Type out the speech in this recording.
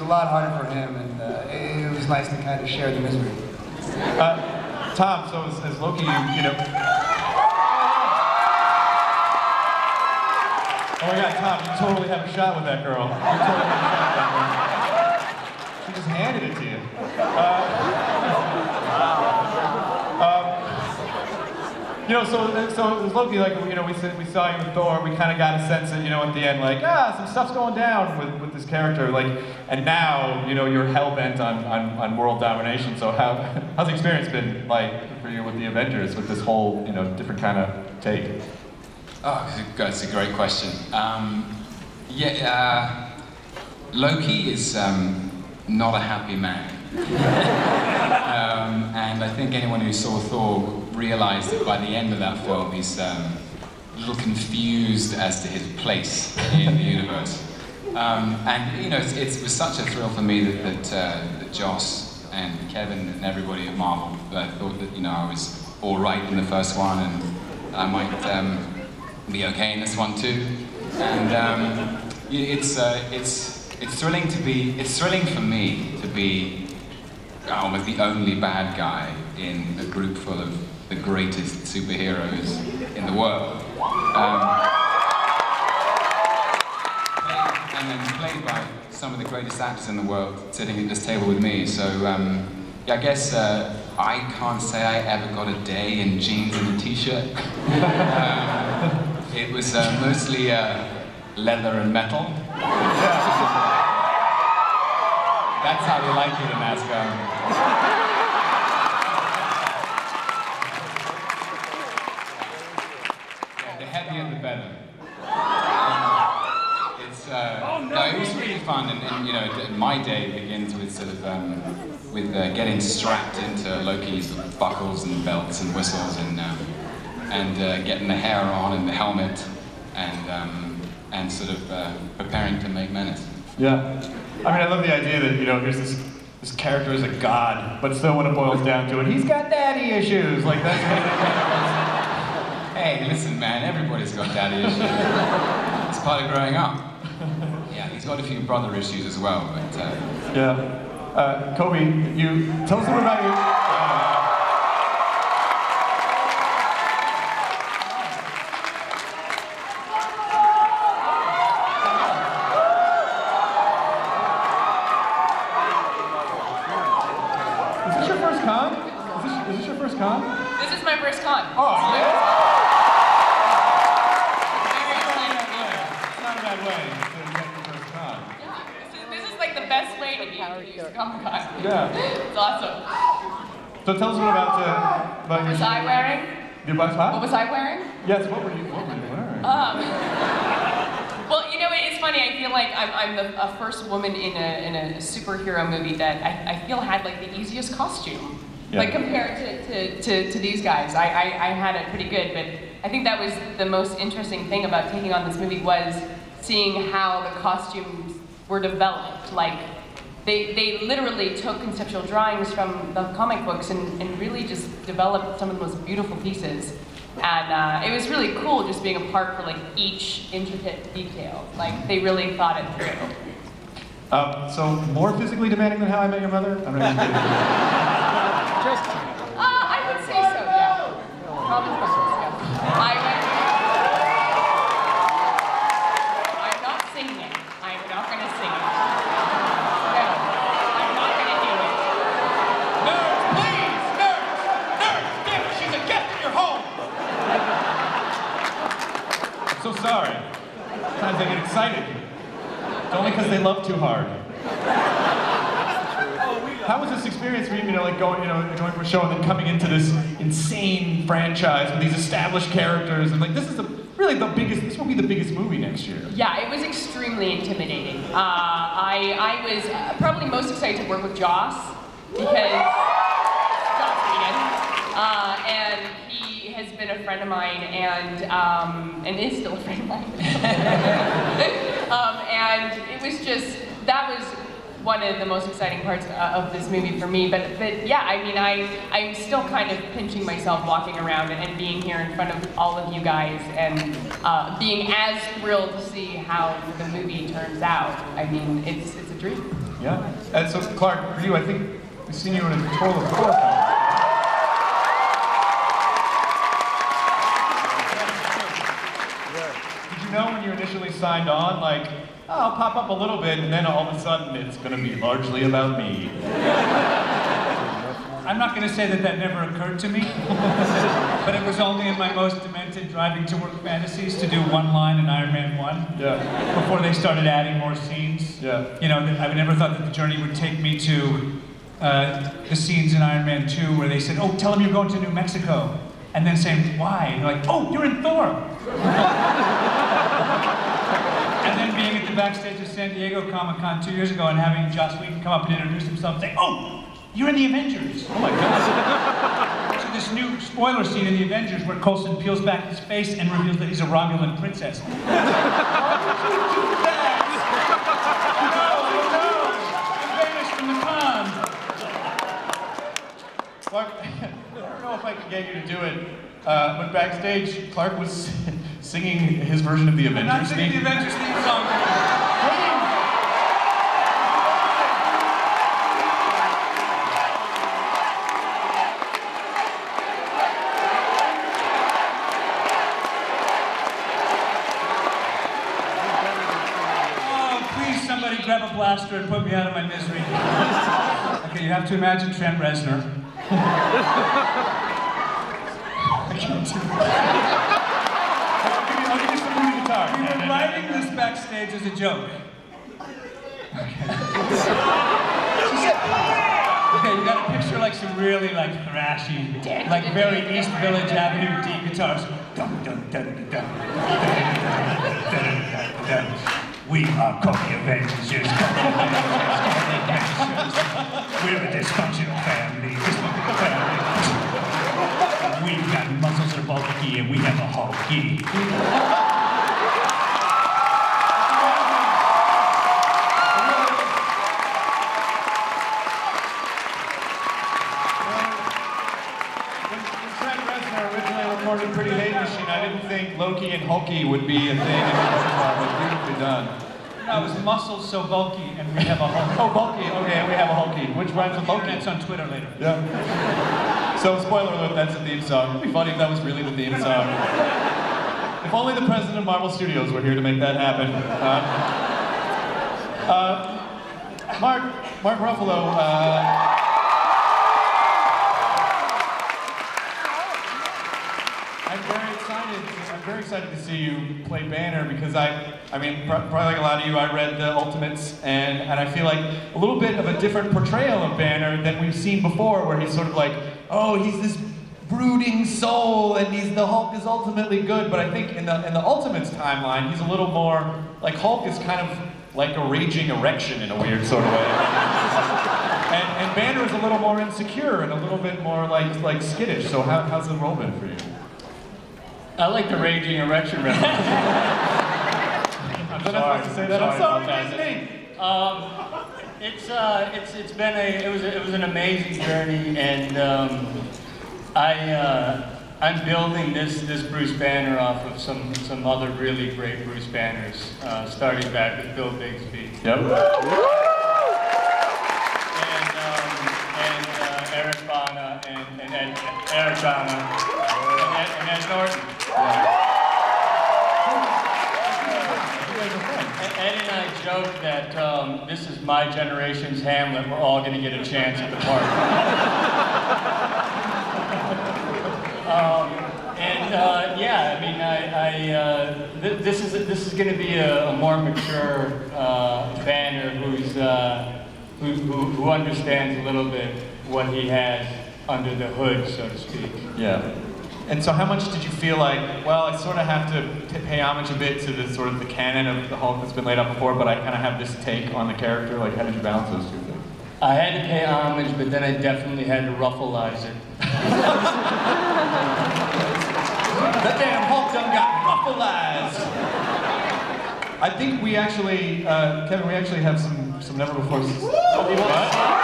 lot harder for him, and it was nice to kind of share the misery. Tom, so as Loki, you know. Oh my God, Tom, you totally have a shot with that girl. You totally have a shot with that girl. She just handed it to you. You know, so it was Loki, like, you know, we saw you with Thor, we kind of got a sense that, you know, at the end, like, some stuff's going down with this character, like, and now, you know, you're hell-bent on world domination, so how's the experience been like for you with the Avengers, with this whole, you know, different kind of take? Oh, that's a great question. Loki is not a happy man. And I think anyone who saw Thor realized that by the end of that film he's a little confused as to his place in the universe. And you know, it was such a thrill for me that Joss and Kevin and everybody at Marvel thought that, you know, I was all right in the first one and I might be okay in this one too. And it's thrilling to be. It's thrilling for me to be almost the only bad guy in a group full of the greatest superheroes in the world. And then played by some of the greatest actors in the world sitting at this table with me. So yeah, I guess I can't say I ever got a day in jeans and a t-shirt. It was mostly leather and metal. That's how they like it in NASCAR. The heavier the better. No, it was really fun, and you know, my day begins with sort of getting strapped into Loki's buckles and belts and whistles, and getting the hair on and the helmet, and sort of preparing to make menace. Yeah. I mean, I love the idea that, you know, here's this character is a god, but still when it boils down to it, he's got daddy issues. Like, that's kind of Hey, listen, man, everybody's got daddy issues. It's part of growing up. Yeah, he's got a few brother issues as well, but... Yeah. Kobe, you tell us a little about you. Is this your first con? Is this your first con? This is my first con. Oh, yeah? Best way to be introduced to Comic Con. Yeah. It's awesome. So tell us a little about what was I wearing? What was I wearing? Yes, what were you wearing? Well, you know, it's funny, I feel like I'm the first woman in a superhero movie that I feel had like the easiest costume. Yeah. Like compared to these guys. I had it pretty good, but I think that was the most interesting thing about taking on this movie was seeing how the costumes were developed. Like, they literally took conceptual drawings from the comic books and really just developed some of the most beautiful pieces. And it was really cool just being a part for like each intricate detail. Like, they really thought it through. So more physically demanding than How I Met Your Mother? I'm not even I would say so, yeah. Probably so, yeah. I'm not singing it. I'm not going to sing it. No, I'm not going to do it. Nerds, please! Nerds! Nerds! Damn it, she's a guest in your home! I'm so sorry. Sometimes I get excited. It's only because they love too hard. How was this experience for you, like going to a show and then coming into this insane franchise with these established characters and like this will be the biggest movie next year. Yeah, it was extremely intimidating. I was probably most excited to work with Joss because Joss Whedon, and he has been a friend of mine and is still a friend of mine. And it was just, that was one of the most exciting parts of this movie for me. But yeah, I mean, I'm still kind of pinching myself walking around and being here in front of all of you guys and being as thrilled to see how the movie turns out. I mean, it's a dream. Yeah. And so, Clark, for you, I think we've seen you in a total of 4 films. Did you know when you initially signed on, like, oh, I'll pop up a little bit, and then all of a sudden it's going to be largely about me? I'm not going to say that that never occurred to me, but it was only in my most demented driving to work fantasies to do one line in Iron Man 1. Yeah. Before they started adding more scenes. Yeah. You know, I never thought that the journey would take me to the scenes in Iron Man 2 where they said, oh, tell them you're going to New Mexico. And then saying, why? And they're like, oh, you're in Thor. And then being at the backstage of San Diego Comic Con 2 years ago and having Joss Whedon come up and introduce himself and say, oh, you're in the Avengers. Oh my God. So this new spoiler scene in the Avengers where Coulson peels back his face and reveals that he's a Romulan princess. How did you do that? No, I'm banished from the con. Clark, I don't know if I can get you to do it, but backstage, Clark was singing his version of the Avengers I'm not singing the Avengers theme song. Somebody grab a blaster and put me out of my misery. Okay, you have to imagine Trent Reznor. I'll give you some new guitar. We were writing this backstage as a joke. Okay, you gotta picture like some really like thrashy, like very East Village Avenue D guitars. Dun, dun, dun, dun, dun, dun, dun, dun. We are called the Avengers. We're a dysfunctional family. We've got muscles that are bulky and we have a hulky. When Trent Reznor originally recorded Pretty Hate Machine, I didn't think Loki and Hulky would be a thing in the beautifully done. No, it was muscles so bulky and we have a hulky. Oh, bulky, okay, and we have a Hulky. Which rhymes with Loki? That's on Twitter later. Yeah. So, spoiler alert, that's the theme song. It'd be funny if that was really the theme song. If only the president of Marvel Studios were here to make that happen. Mark Ruffalo, I'm very excited to see you play Banner because I mean, probably like a lot of you, I read the Ultimates and I feel like a little bit of a different portrayal of Banner than we've seen before, where he's sort of like, oh, he's this brooding soul and the Hulk is ultimately good, but I think in the Ultimates timeline, he's a little more, like Hulk is kind of like a raging erection in a weird sort of way. And Banner is a little more insecure and a little bit more like skittish, so how's the role been for you? I like the raging erection reference. I'm sorry to say that. I'm sorry, Disney. It's been it was an amazing journey, and I'm building this Bruce Banner off of some other really great Bruce Banners, starting back with Bill Bixby. Yep. And Eric Bana and Eric Bana and Ed Norton. Ed and I joke that this is my generation's Hamlet. We're all going to get a chance at the party. Yeah, I mean, this is going to be a more mature Banner who understands a little bit what he has under the hood, so to speak. Yeah. And so how much did you feel like, well, I sort of have to pay homage a bit to the sort of the canon of the Hulk that's been laid out before, but I kind of have this take on the character? Like, how did you balance those two things? I had to pay homage, but then I definitely had to ruffleize it. The damn Hulk done got ruffleized! I think we actually, Kevin, we actually have some some never before. What?